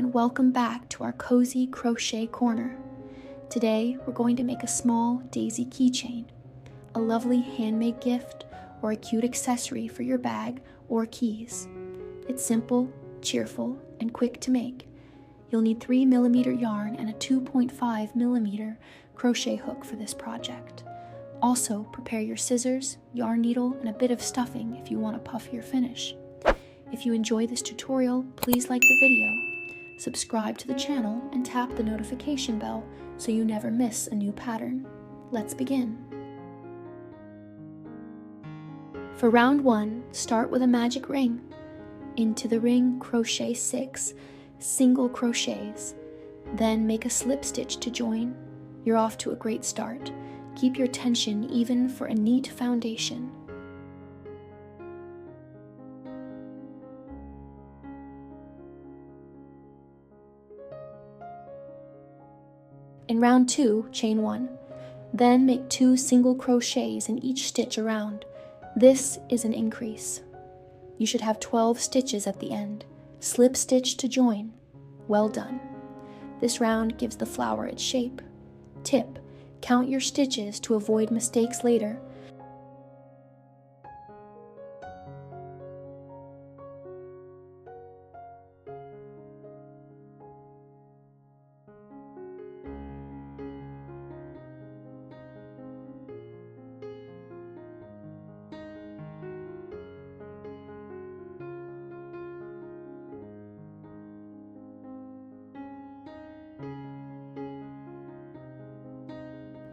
and welcome back to our cozy crochet corner. Today we're going to make a small daisy keychain, a lovely handmade gift or a cute accessory for your bag or keys. It's simple, cheerful, and quick to make. You'll need 3mm yarn and a 2.5mm crochet hook for this project. Also, prepare your scissors, yarn needle, and a bit of stuffing if you want a puffier finish. If you enjoy this tutorial, please like the video, subscribe to the channel, and tap the notification bell so you never miss a new pattern. Let's begin. For round 1, start with a magic ring. Into the ring, crochet 6 single crochets, then make a slip stitch to join. You're off to a great start. Keep your tension even for a neat foundation. In round 2, chain 1. Then make 2 single crochets in each stitch around. This is an increase. You should have 12 stitches at the end. Slip stitch to join. Well done. This round gives the flower its shape. Tip: count your stitches to avoid mistakes later.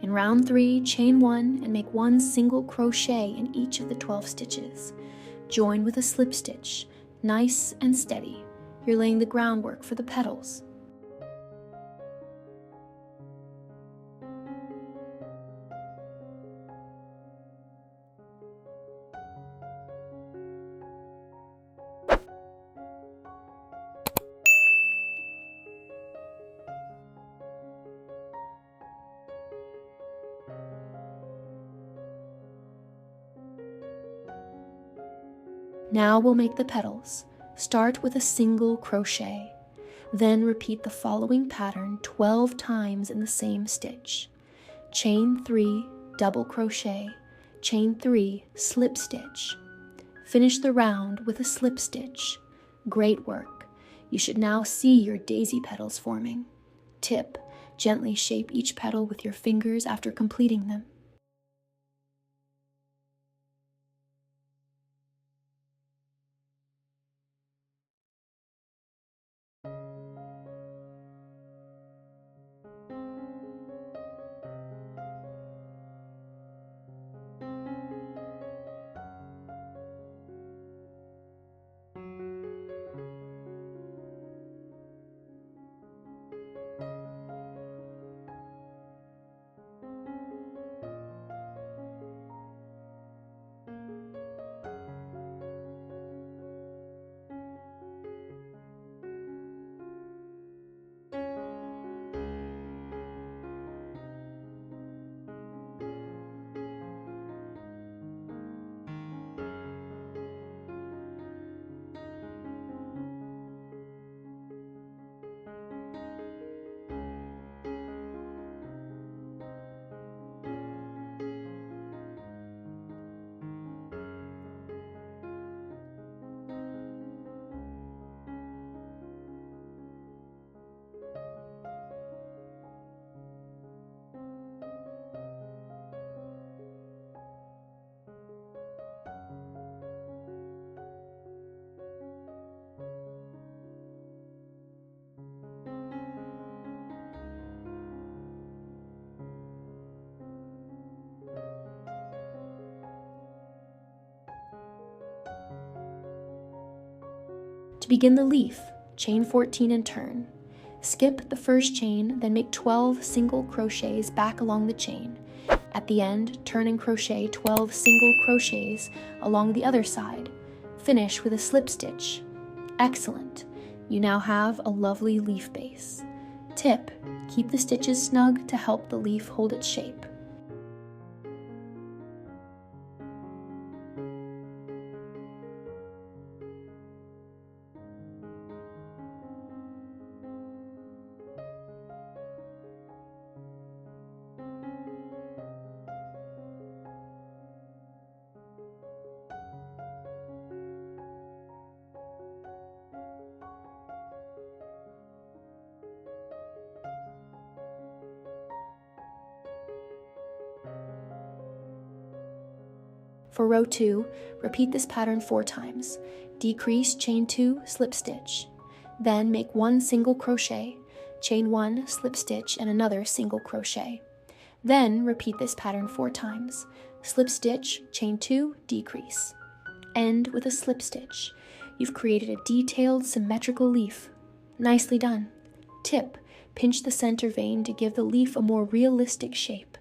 In round 3, chain 1 and make 1 single crochet in each of the 12 stitches. Join with a slip stitch, nice and steady. You're laying the groundwork for the petals. Now we'll make the petals. Start with a single crochet. Then repeat the following pattern 12 times in the same stitch. Chain 3, double crochet, chain 3, slip stitch. Finish the round with a slip stitch. Great work. You should now see your daisy petals forming. Tip: gently shape each petal with your fingers after completing them. To begin the leaf, chain 14 and turn. Skip the first chain, then make 12 single crochets back along the chain. At the end, turn and crochet 12 single crochets along the other side. Finish with a slip stitch. Excellent! You now have a lovely leaf base. Tip: keep the stitches snug to help the leaf hold its shape. For row 2, repeat this pattern 4 times. Decrease, chain 2, slip stitch. Then make 1 single crochet, chain 1, slip stitch, and another single crochet. Then repeat this pattern 4 times. Slip stitch, chain 2, decrease. End with a slip stitch. You've created a detailed, symmetrical leaf. Nicely done. Tip: pinch the center vein to give the leaf a more realistic shape.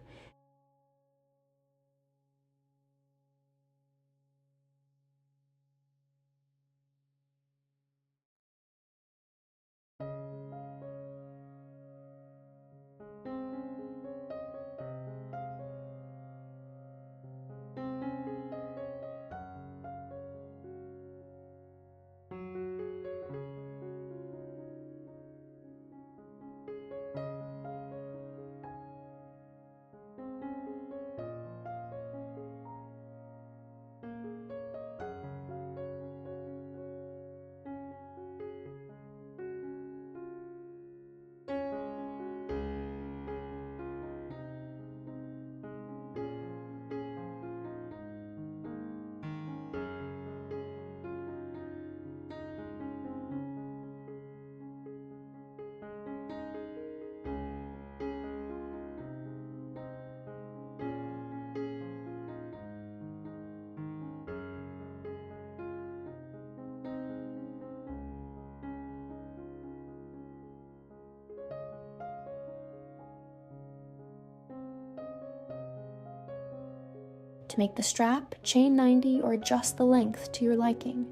To make the strap, chain 90 or adjust the length to your liking.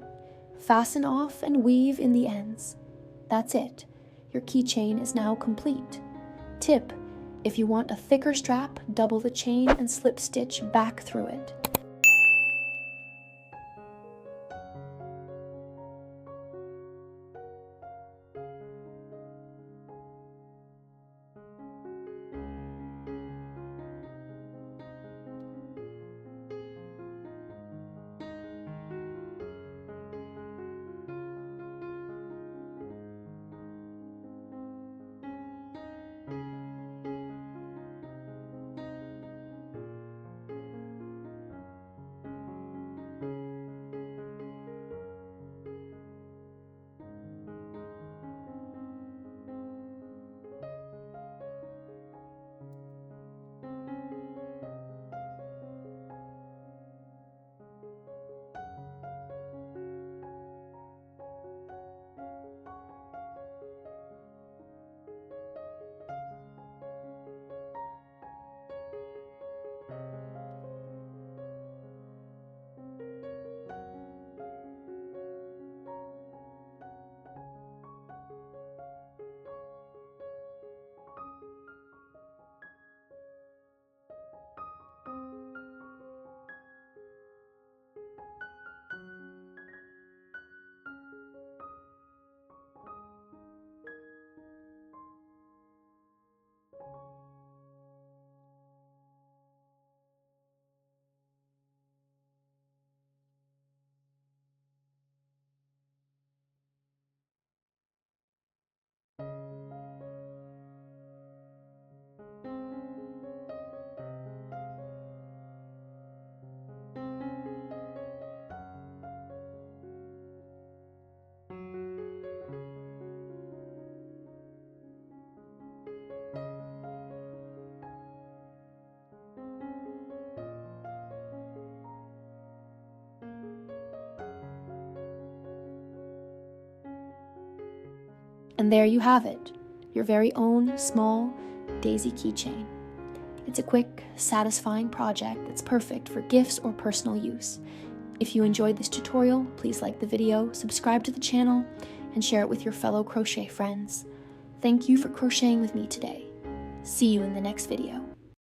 Fasten off and weave in the ends. That's it. Your keychain is now complete. Tip: if you want a thicker strap, double the chain and slip stitch back through it. And there you have it, your very own small daisy keychain. It's a quick, satisfying project that's perfect for gifts or personal use. If you enjoyed this tutorial, please like the video, subscribe to the channel, and share it with your fellow crochet friends. Thank you for crocheting with me today. See you in the next video.